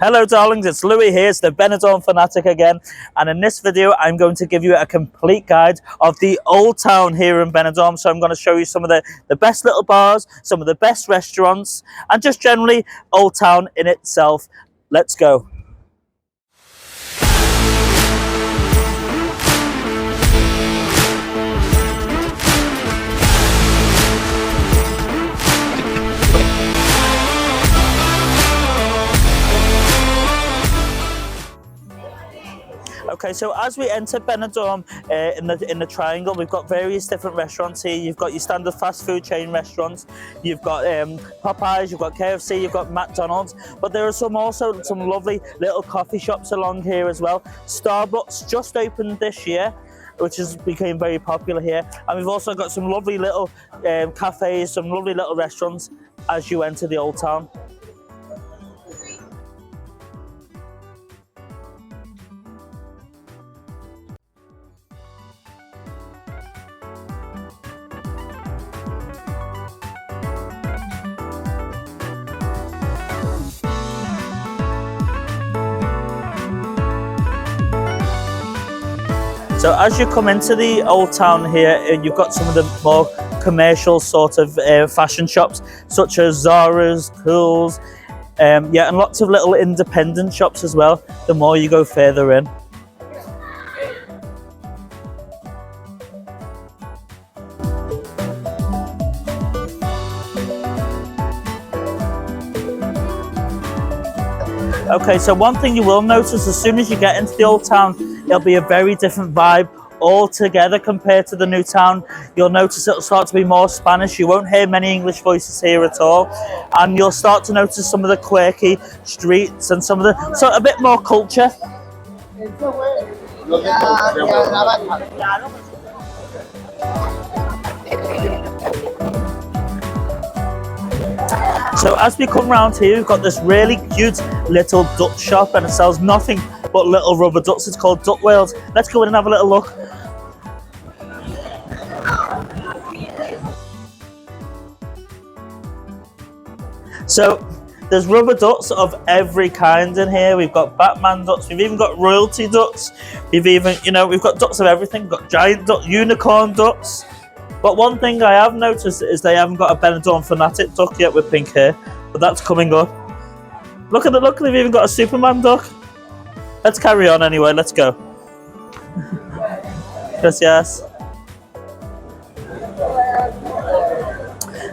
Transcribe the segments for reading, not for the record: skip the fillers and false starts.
Hello darlings, it's Louis here, it's the Benidorm fanatic again, and in this video I'm going to give you a complete guide of the Old Town here in Benidorm. So I'm going to show you some of the best little bars, some of the best restaurants, and just generally Old Town in itself. Let's go. Okay, so as we enter Benidorm in the triangle, we've got various different restaurants here. You've got your standard fast food chain restaurants, you've got Popeyes, you've got KFC, you've got McDonald's, but there are also some lovely little coffee shops along here as well. Starbucks just opened this year, which has become very popular here, and we've also got some lovely little cafes, some lovely little restaurants as you enter the Old Town. So as you come into the Old Town here, you've got some of the more commercial sort of fashion shops, such as Zara's, Kohl's, and lots of little independent shops as well, the more you go further in. Okay, so one thing you will notice as soon as you get into the Old Town, it'll be a very different vibe altogether compared to the New Town. You'll notice it'll start to be more Spanish. You won't hear many English voices here at all, and you'll start to notice some of the quirky streets and some of the a bit more culture. So as we come round here, we've got this really cute little duck shop, and it sells nothing but little rubber ducks. It's called Duck World. Let's go in and have a little look. So there's rubber ducks of every kind in here. We've got Batman ducks, we've even got royalty ducks, we've even, we've got ducks of everything. We've got giant duck, unicorn ducks. But one thing I have noticed is they haven't got a Benidorm fanatic duck yet with pink hair, but that's coming up. Look, they've even got a Superman duck. Let's carry on anyway, let's go. Yes.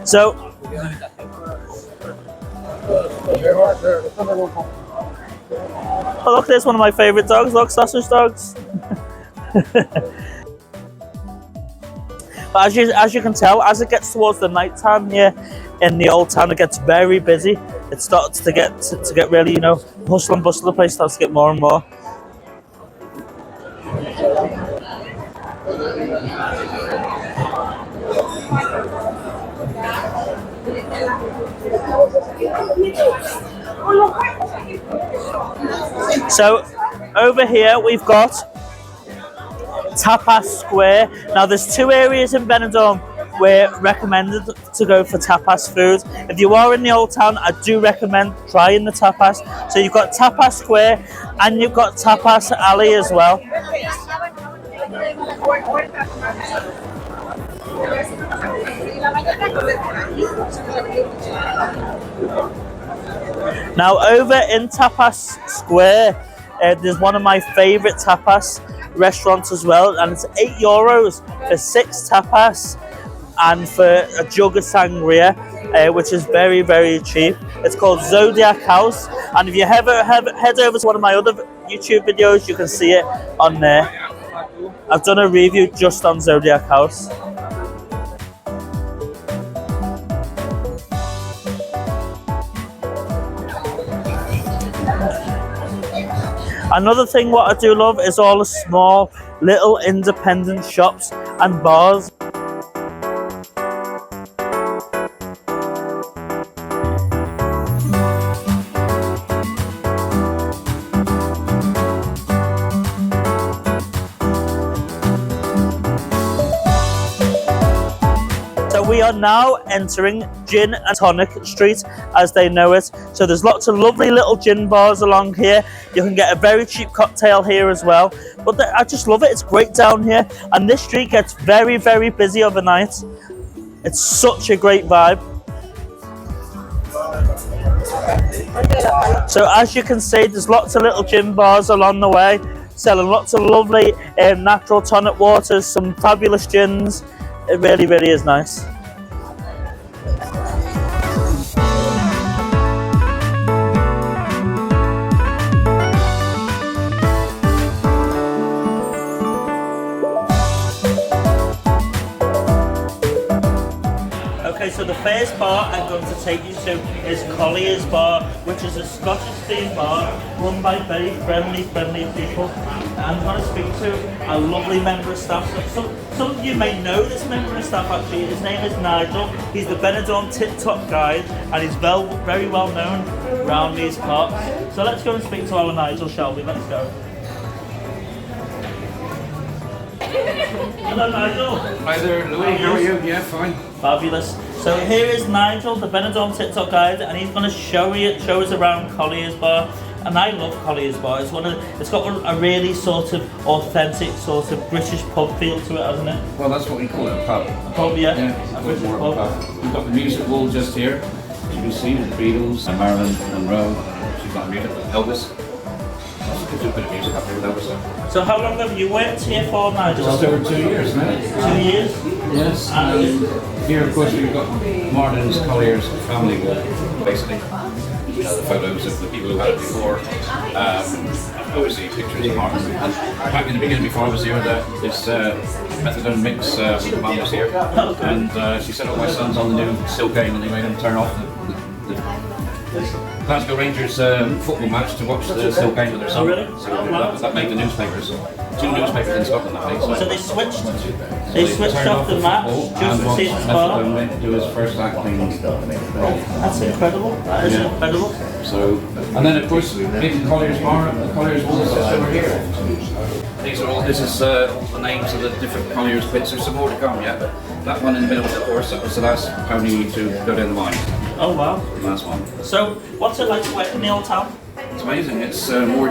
So, oh look, there's one of my favourite dogs. Look, sausage dogs. But as you can tell, as it gets towards the night time here in the Old Town, it gets very busy. It starts to get really, hustle and bustle. The place starts to get more and more. So over here we've got Tapas Square. Now there's two areas in Benidorm where recommended to go for tapas food. If you are in the Old Town, I do recommend trying the tapas. So you've got Tapas Square and you've got Tapas Alley as well. Now over in Tapas Square, there's one of my favourite tapas restaurants as well, and it's €8 for 6 tapas and for a jug of sangria, which is very, very cheap. It's called Zodiac House, and if you head over to one of my other YouTube videos, you can see it on there. I've done a review just on Zodiac House. Another thing what I do love is all the small little independent shops and bars. So we we are now entering Gin and Tonic Street, as they know it. So there's lots of lovely little gin bars along here. You can get a very cheap cocktail here as well. But I just love it. It's great down here. And this street gets very, very busy overnight. It's such a great vibe. So as you can see, there's lots of little gin bars along the way, selling lots of lovely natural tonic waters, some fabulous gins. It really, really is nice. Okay, so the first bar I'm going to take you to is Collier's Bar, which is a Scottish themed bar run by very friendly people. I'm going to speak to a lovely member of staff. Some of you may know this member of staff actually. His name is Nigel. He's the Benidorm tip-top guide, and he's very well known around these parts. So let's go and speak to our Nigel, shall we? Let's go. Hello Nigel. Hi there, Louis. How are you? Yeah, fine. Fabulous. So here is Nigel, the Benidorm TikTok guide, and he's going to show us around Collier's Bar. And I love Collier's Bar. It's got a really sort of authentic, sort of British pub feel to it, hasn't it? Well, that's what we call it, a pub. A pub, yeah. Yeah, a British pub. We've got the music wall just here. As you can see, the Beatles and Marilyn Monroe. She's got music with Elvis. Gives you a bit of music up here with Elvis. So how long have you worked here for, Nigel? Just over 2 years now. 2 years? Yes. Here, of course, we've got Martin's Collier's family wall, basically. The photos of the people who had it before. Obviously, pictures of Martin. And back in the beginning, before I was here, this methadone mix, mum was here. And she said, "Oh, my son's on the new Silk game," and they made him turn off the Glasgow Rangers football match to watch the Silk game with their son. Oh, really? So that made the newspapers. 2 newspapers in Scotland that day. So they switched off the match just to see the spa? And went to do his first acting role. That's incredible. That is incredible. So, and then of course, in Collier's Bar, the Collier's Wall is just over here. This is all the names of the different Collier's bits. There's some more to come yet. That one in the middle of the horse, that was the last pony to go down the mine. Oh wow. The last one. So, what's it like to work in the old town? It's amazing. It's more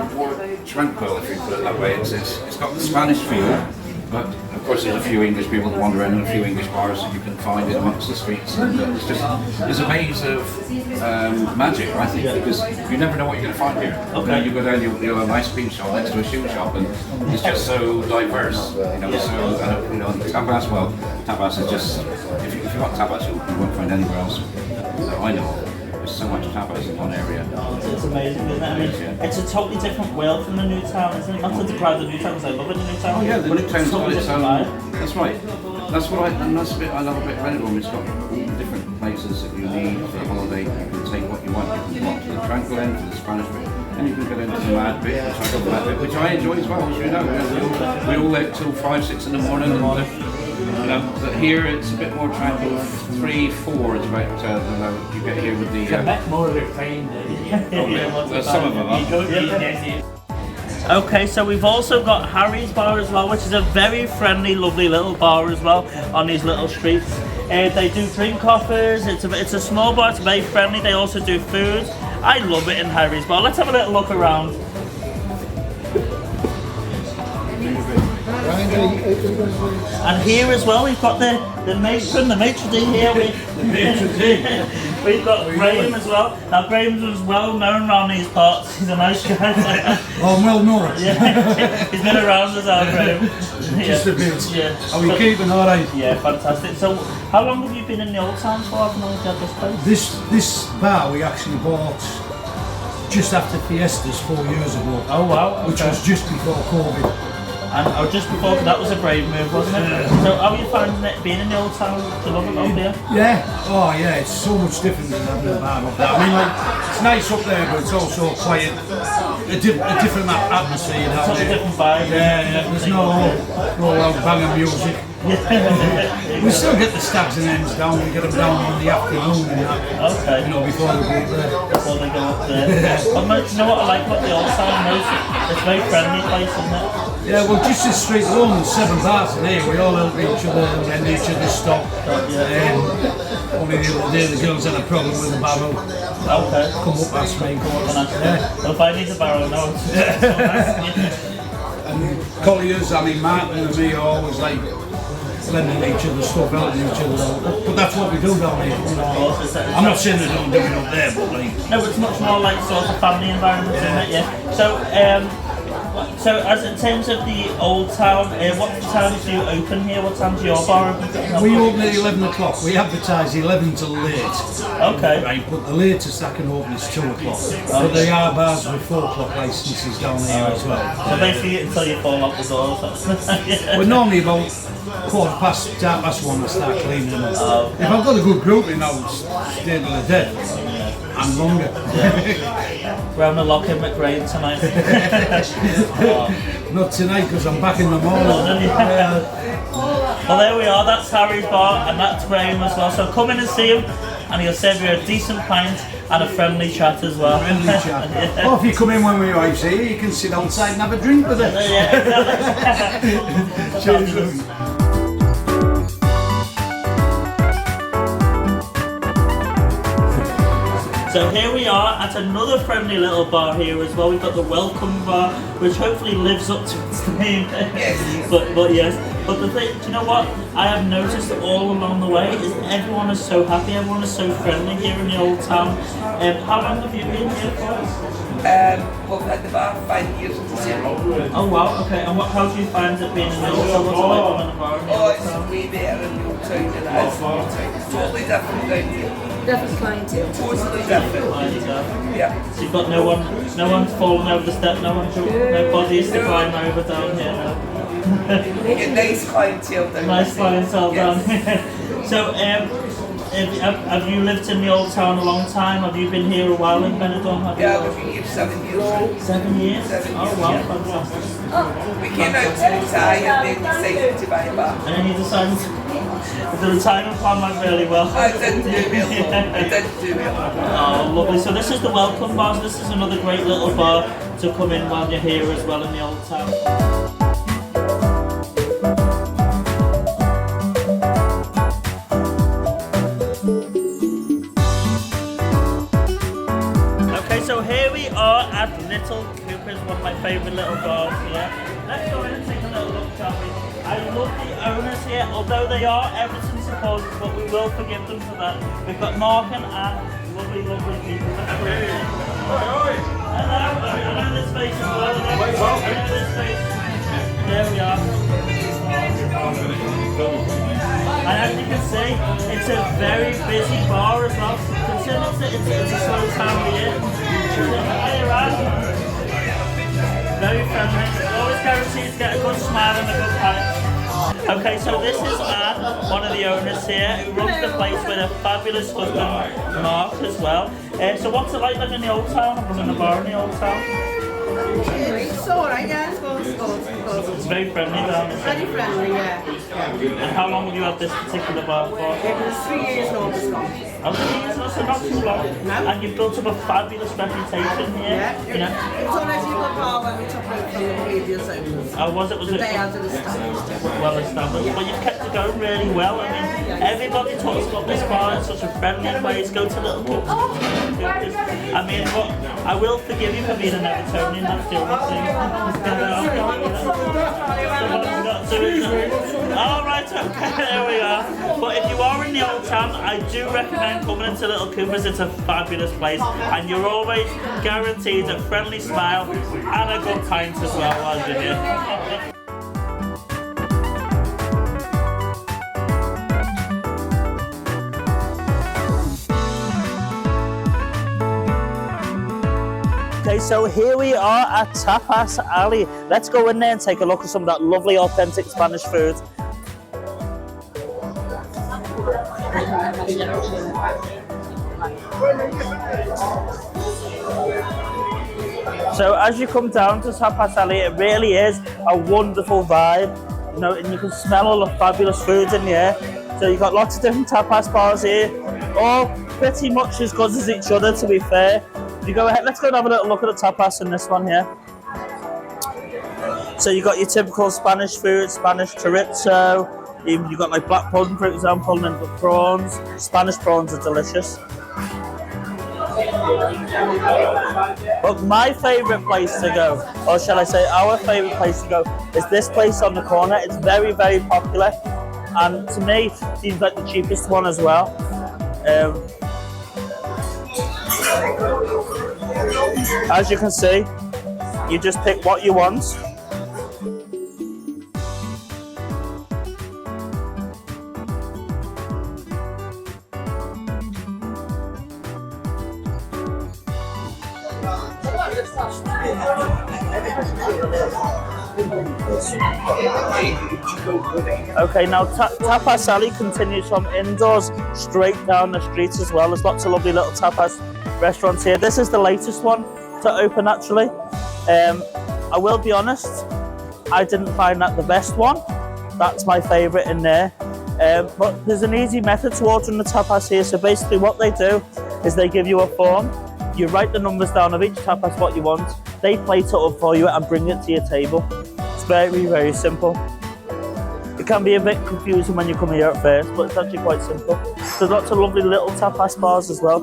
tranquil, if you put it that way. It's got the Spanish feel, but of course there's a few English people that wander around and a few English bars that you can find in amongst the streets. And it's a maze of magic, I think, because you never know what you're going to find here. Okay. You go down, you'll have a nice beach shop next to a shoe shop, and it's just so diverse. Tapas. Well, Tapas is just if you got Tapas, you won't find anywhere else. So I know. There's so much tapas in one area. It's amazing, isn't it? I mean, it's a totally different world from the new town, isn't it? Not to deprive the new town, because I love it, the new town. Oh yeah, the new town's got its own. Vibe. That's right. That's what I love a bit of Benidorm. It's got all the different places that you need for a holiday. You can take what you want. You can walk to the tranquil end, to the Spanish bit, and you can get into the mad bit, which I enjoy as well, as you know. We all wait till 5, 6 in the morning. But here it's a bit more tranquil. 3, 4 is about the level you get here with the. More refined. Some of them are. Okay, so we've also got Harry's Bar as well, which is a very friendly, lovely little bar as well on these little streets. They do drink offers. It's a small bar. It's very friendly. They also do food. I love it in Harry's Bar. Let's have a little look around. And here as well, we've got the maitre d' here. We've got Graham as well. Now Graham was well known around these parts. He's a nice guy. Oh, well known. Yeah, he's been around as well, Graham. Just a bit. Yeah. Are we keeping all right? Yeah, fantastic. So, how long have you been in the old town for? I've known you at this place. This bar we actually bought just after Fiestas 4 years ago. Oh wow. Okay. Which was just before COVID. And just before, that was a brave move, wasn't it? So how are you finding it being in the old town? Do you love it up here? Yeah, oh yeah, it's so much different than having a bar up there. I mean, like, it's nice up there, but it's also quiet, a different atmosphere. You know? It's a different vibe. Yeah, there's no loud banging music. We still get the stags and hens down. We get them down in the afternoon and that. Okay. You know, before they go up there. Before they go up there. But you know what I like about the Old Town is it's a very friendly place, isn't it? Yeah, well, just this street alone, there's 7 bars in here. We all help each other and then each other stop. Only the other day, the girls had a problem with the barrel. Okay. Come up, ask me. Well, if I need a barrel, no. And colliers, I mean, Martin and me are always like lending each other stuff, helping each other out. But that's what we do down here. You know. I'm not saying they don't do it up there, but like. No, it's much more like sort of family environment, isn't it? Yeah. So as in terms of the Old Town, what times do you open here? What time's your bar open? We open at 11 o'clock. We advertise 11 till late. Okay. Right, but the latest I can open is 2 o'clock. But there are bars with 4 o'clock licences down here as well. So basically until you fall off the door. Yeah. We're normally about 1:15 I start cleaning them up. Oh, okay. If I've got a good group in, I'll stay till the death. And longer. We're having a lock-in McRae tonight. Not tonight because I'm back in the morning. Well, there we are. That's Harry's bar, and that's Graham as well. So come in and see him, and he'll serve you a decent pint and a friendly chat as well. Friendly chat. Or if you come in when my wife's here, you can sit outside and have a drink with her. Yeah, exactly. Cheers. So here we are at another friendly little bar here as well. We've got the Welcome Bar, which hopefully lives up to its name. but yes. But the thing, do you know what I have noticed all along the way is everyone is so happy, everyone is so friendly here in the Old Town. How long have you been here for? Well, at the bar 5 years in December. Oh wow, okay. And how do you find it being in the Old Town? What's it like being in the bar in the Oh, Old it's Town? way better in the Old Town than it is in the New Town. Totally different down here. Different clientele. Totally different. Yeah. So you've got no one's falling over the step, no bodies to climb over down here. No. You get nice clientele down Nice here. clientele down Yes. here. So have you lived in the Old Town a long time? Have you been here a while in Benidorm? Have Yeah, you? we've been here 7 years. 7 years? 7 Oh years, wow, yeah. fantastic. We came out to retire and then decided to buy a bar. And then you decided the retirement plan went really well. I didn't do well. I didn't do well. Oh, lovely. So this is the Welcome Bar. So this is another great little bar to come in while you're here as well in the Old Town. Okay, so here we are at Little Copa's, one of my favourite little bars here. Let's go in and take a little look, shall we? I love the owners here, although they are Everton supporters, but we will forgive them for that. We've got Mark and Anne, lovely, lovely people. Hello, I know this face as well. I know this face. There we are. And as you can see, it's a very busy bar as well. Considering it's a slow time of year. Hey, Rad. Very friendly. Always guaranteed to get a good smile and a good pint. Okay, so this is Anne, one of the owners here, who runs the place with a fabulous husband, Mark, as well. So what's it like living in the Old Town and running a bar in the Old Town? It's alright, yeah, it's It's very friendly down there. very friendly, yeah. And how long have you had this particular bar for? It was 3 years in August gone. Oh, 3 years, so not too long. No. And you've built up a fabulous reputation here. Yeah. You know. It was already a good bar when we took over from the previous owners. Oh, was it? They had it established. Well established, but you've kept it going really well. I mean, everybody talks about this bar in such a friendly way. Go to Little Copa's. I mean, what? I will forgive you for being an Evertonian. That's the only thing. All right, okay, there we are. But if you are in the Old Town, I do recommend coming into Little Copa's. It's a fabulous place, and you're always guaranteed a friendly smile and a good pint as well while you're here. Okay, so here we are at Tapas Alley. Let's go in there and take a look at some of that lovely, authentic Spanish food. So as you come down to Tapas Alley, it really is a wonderful vibe. You know, and you can smell all the fabulous food in here. So you've got lots of different tapas bars here, all pretty much as good as each other, to be fair. You go ahead, let's go and have a little look at the tapas in this one here. So you got your typical Spanish food, Spanish chorizo. You've got like black pudding, for example, and then the prawns. Spanish prawns are delicious. But my favourite place to go, or shall I say our favourite place to go, is this place on the corner. It's very, very popular. And to me, it seems like the cheapest one as well. As you can see, you just pick what you want. Okay, now Tapas Alley continues from indoors straight down the street as well. There's lots of lovely little tapas restaurants here. This is the latest one to open, actually. I will be honest, I didn't find that the best one. That's my favourite in there. But there's an easy method to ordering the tapas here. So basically what they do is they give you a form. You write the numbers down of each tapas, what you want. They plate it up for you and bring it to your table. It's very, very simple. It can be a bit confusing when you come here at first, but it's actually quite simple. There's lots of lovely little tapas bars as well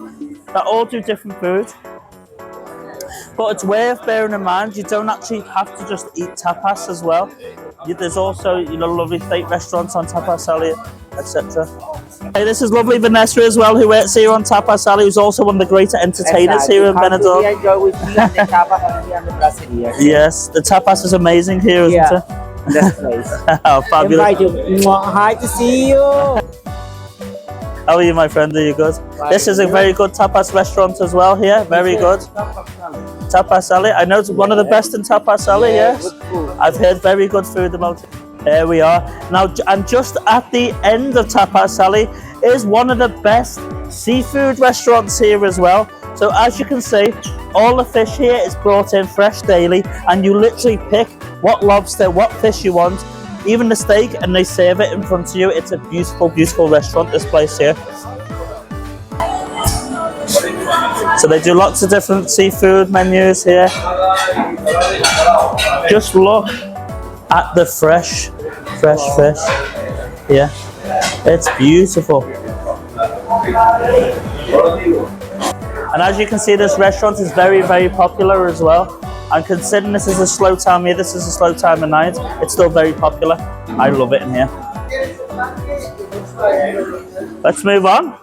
that all do different food. But it's worth bearing in mind, you don't actually have to just eat tapas as well. There's also, you know, lovely steak restaurants on Tapas Alley, etc. Hey, this is lovely Vanessa as well, who works here on Tapas Alley, who's also one of the greater entertainers here in Benidorm. Yes, the tapas is amazing here, isn't it? That's nice. Oh, fabulous. Hi to see you. How are you, my friend? Are you good? This is a very good tapas restaurant as well here. Very good. Tapas Alley. I know it's one of the best in Tapas Alley, yes. I've heard very good food about it. There we are. Now, and just at the end of Tapas Alley is one of the best seafood restaurants here as well. So as you can see, all the fish here is brought in fresh daily, and you literally pick what lobster, what fish you want, even the steak, and they serve it in front of you. It's a beautiful, beautiful restaurant, this place here. So they do lots of different seafood menus here. Just look at the fresh fish. Yeah, it's beautiful. And as you can see, this restaurant is very, very popular as well. And considering this is a slow time here, this is a slow time of night, it's still very popular. I love it in here. Let's move on.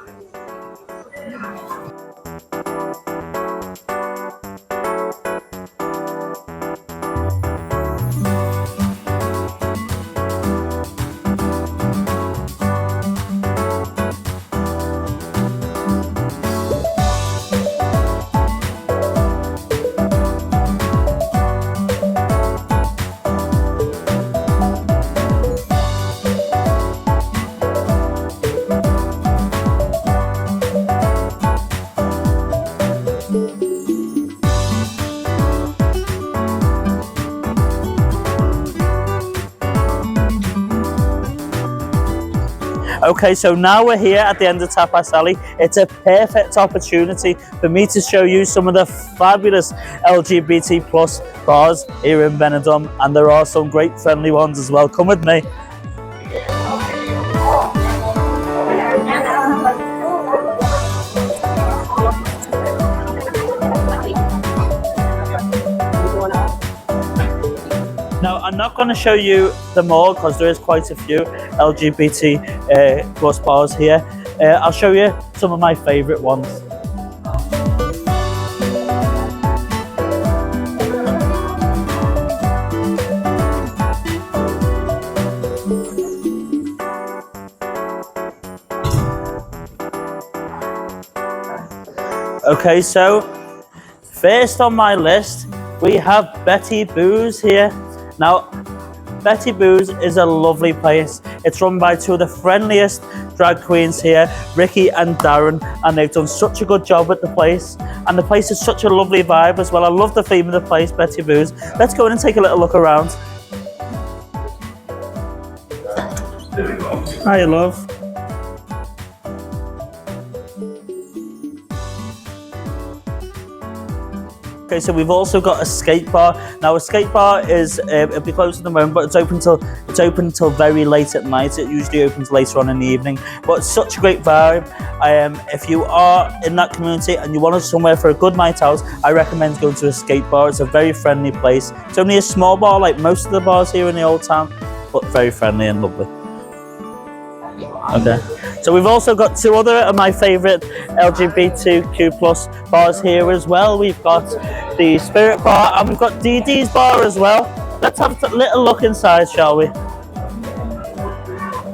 Okay, so now we're here at the end of Tapas Alley. It's a perfect opportunity for me to show you some of the fabulous LGBT plus bars here in Benidorm, and there are some great friendly ones as well. Come with me. Now, I'm not going to show you them all because there is quite a few LGBT plus bars here. I'll show you some of my favourite ones. Okay, so first on my list, we have Betty Boo's here. Now, Betty Boo's is a lovely place. It's run by two of the friendliest drag queens here, Ricky and Darren, and they've done such a good job at the place. And the place is such a lovely vibe as well. I love the theme of the place, Betty Boo's. Let's go in and take a little look around. Hi, love. Okay, so we've also got a skate bar. Now, a skate bar is it'll be closed at the moment, but it's open till very late at night. It usually opens later on in the evening. But it's such a great vibe. If you are in that community and you want somewhere for a good night out, I recommend going to a skate bar. It's a very friendly place. It's only a small bar, like most of the bars here in the Old Town, but very friendly and lovely. Okay. So we've also got two other of my favourite LGBTQ plus bars here as well. We've got the Spirit Bar and we've got DD's Bar as well. Let's have a little look inside, shall we?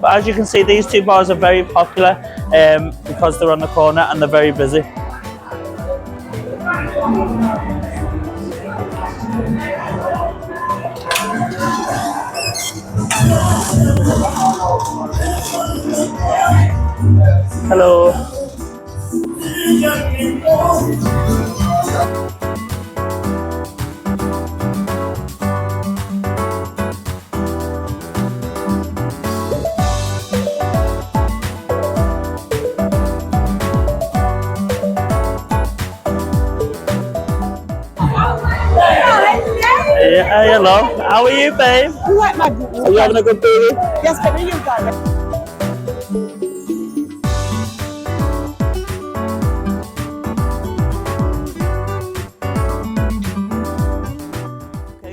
But as you can see, these two bars are very popular because they're on the corner and they're very busy. Hello. Yeah, hello. How are you, babe? You like my Are you having a good baby? Yes, baby, you got it.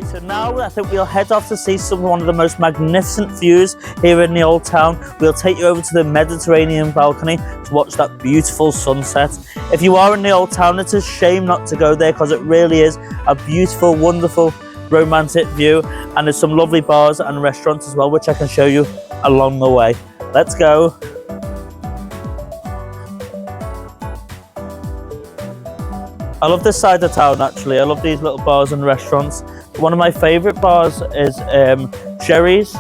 So now I think we'll head off to see one of the most magnificent views here in the Old Town. We'll take you over to the Mediterranean balcony to watch that beautiful sunset. If you are in the Old Town, it's a shame not to go there because it really is a beautiful, wonderful, romantic view, and there's some lovely bars and restaurants as well, which I can show you along the way. Let's go. I love this side of town actually. I love these little bars and restaurants. One of my favourite bars is Sherry's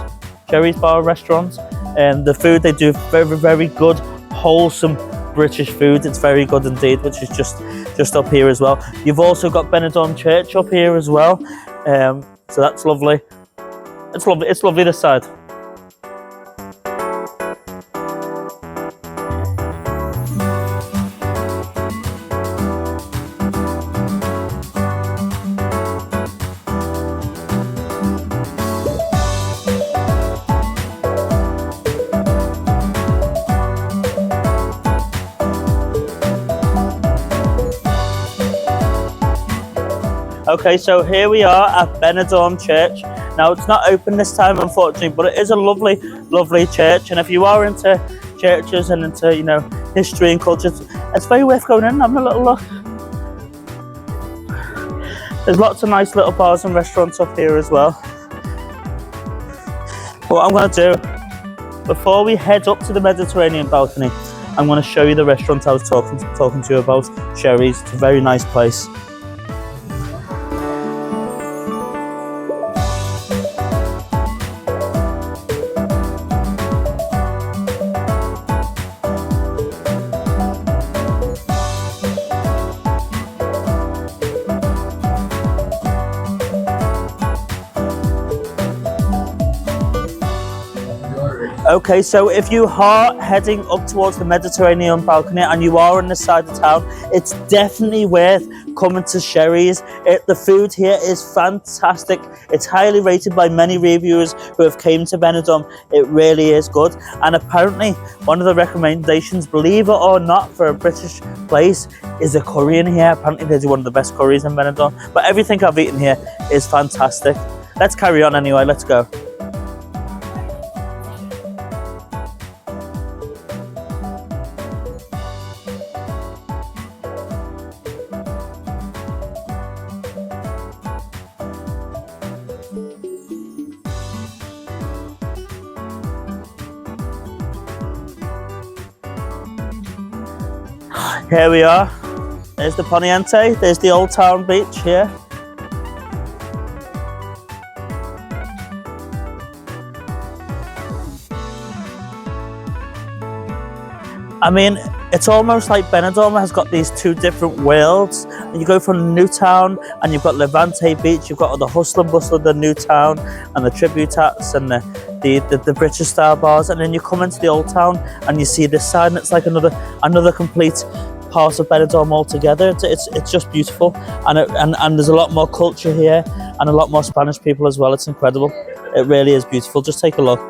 Bar Restaurant. And the food they do, very, very good, wholesome British food. It's very good indeed, which is just up here as well. You've also got Benidorm Church up here as well. So that's lovely. It's lovely this side. Okay, so here we are at Benidorm Church. Now, it's not open this time, unfortunately, but it is a lovely, lovely church. And if you are into churches and into, you know, history and culture, it's very worth going in and having a little look. There's lots of nice little bars and restaurants up here as well. What I'm going to do, before we head up to the Mediterranean balcony, I'm going to show you the restaurant I was talking to you about, Sherry's. It's a very nice place. Okay, so if you are heading up towards the Mediterranean balcony and you are on this side of town, it's definitely worth coming to Sherry's. The food here is fantastic. It's highly rated by many reviewers who have came to Benidorm. It really is good. And apparently, one of the recommendations, believe it or not, for a British place is a curry in here. Apparently, they do one of the best curries in Benidorm. But everything I've eaten here is fantastic. Let's carry on anyway. Let's go. Here we are. There's the Poniente. There's the Old Town beach here. I mean, it's almost like Benidorm has got these two different worlds. And you go from the new town and you've got Levante Beach, you've got all the hustle and bustle of the new town and the tributats and the British style bars, and then you come into the old town and you see this side and it's like another complete part of Benidorm altogether. It's just beautiful, and there's a lot more culture here and a lot more Spanish people as well. It's incredible. It really is beautiful. Just take a look.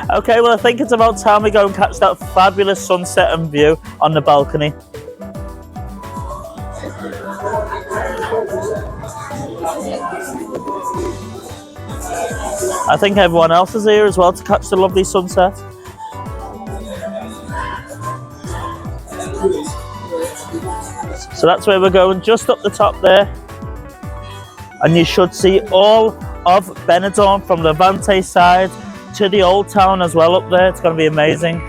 Okay, well I think it's about time we go and catch that fabulous sunset and view on the balcony. I think everyone else is here as well to catch the lovely sunset. So that's where we're going, just up the top there. And you should see all of Benidorm from Levante side to the old town as well up there. It's going to be amazing.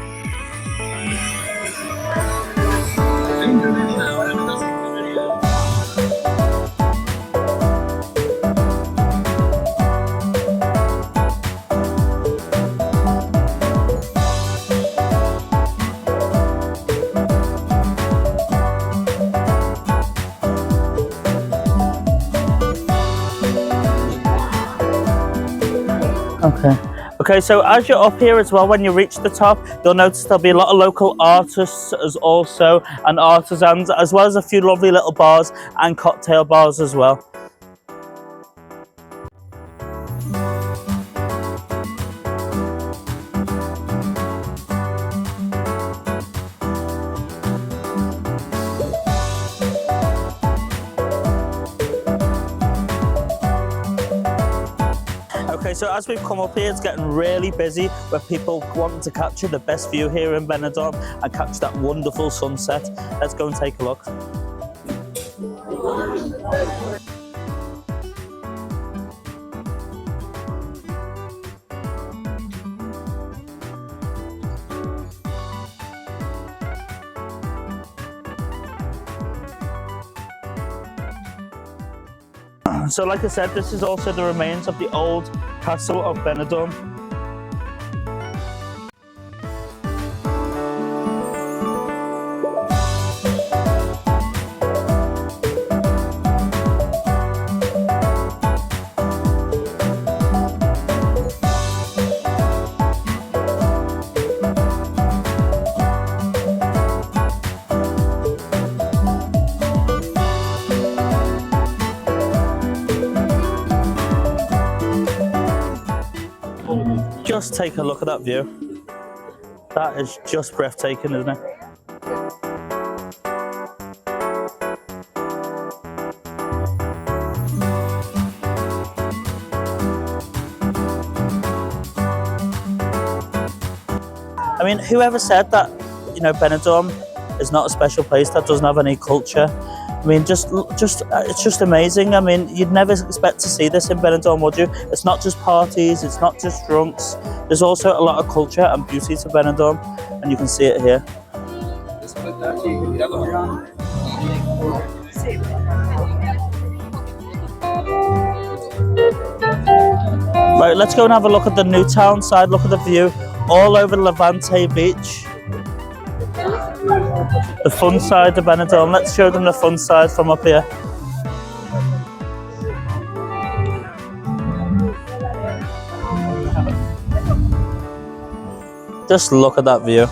Okay, so as you're up here as well, when you reach the top, you'll notice there'll be a lot of local artists as also and artisans, as well as a few lovely little bars and cocktail bars as well. Okay, so as we've come up here, it's getting really busy with people wanting to capture the best view here in Benidorm and catch that wonderful sunset. Let's go and take a look. So like I said, this is also the remains of the old castle of Benidorm. Just take a look at that view. That is just breathtaking, isn't it? I mean, whoever said that, you know, Benidorm is not a special place that doesn't have any culture? I mean, it's just amazing. I mean, you'd never expect to see this in Benidorm, would you? It's not just parties, it's not just drunks. There's also a lot of culture and beauty to Benidorm, and you can see it here. Right, let's go and have a look at the new town side. Look at the view all over Levante Beach. The fun side of Benidorm. Let's show them the fun side from up here. Just look at that view.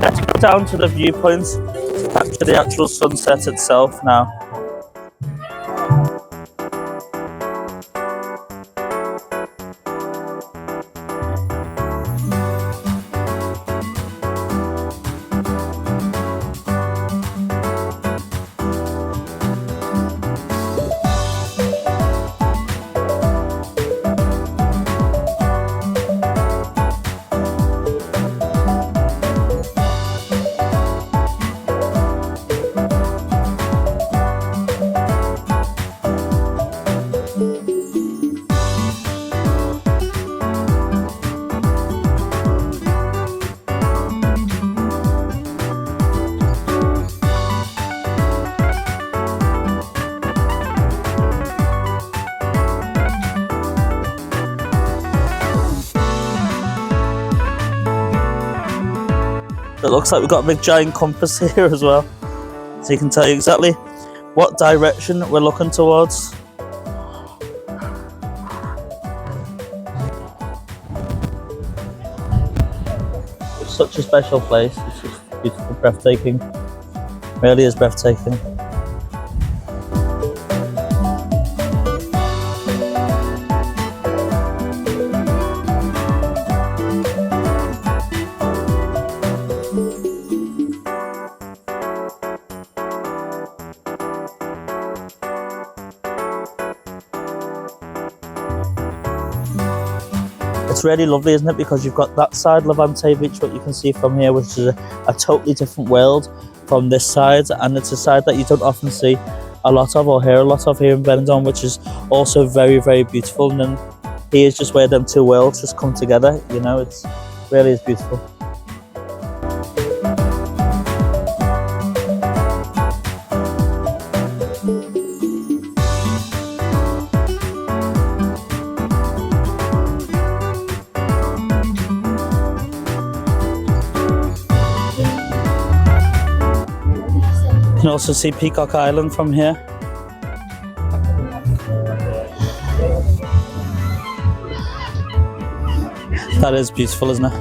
Let's go down to the viewpoints to capture the actual sunset itself now. It looks like we've got a big giant compass here as well, so you can tell you exactly what direction we're looking towards. It's such a special place. It's just beautiful, breathtaking. Really is breathtaking. It's really lovely, isn't it? Because you've got that side, Levante Beach, what you can see from here, which is a totally different world from this side, and it's a side that you don't often see a lot of or hear a lot of here in Benidorm, which is also very, very beautiful. And then here's just where them two worlds just come together, you know, it's really is beautiful. You can also see Peacock Island from here. That is beautiful, isn't it?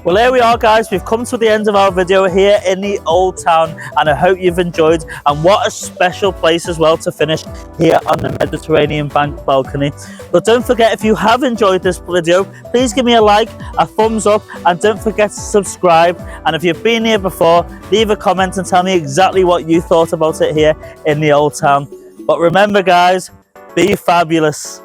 Well, here we are, guys. We've come to the end of our video here in the Old Town, and I hope you've enjoyed. And what a special place as well to finish here on the Mediterranean bank balcony. But don't forget, if you have enjoyed this video, please give me a like, a thumbs up, and don't forget to subscribe. And if you've been here before, leave a comment and tell me exactly what you thought about it here in the Old Town. But remember, guys, be fabulous.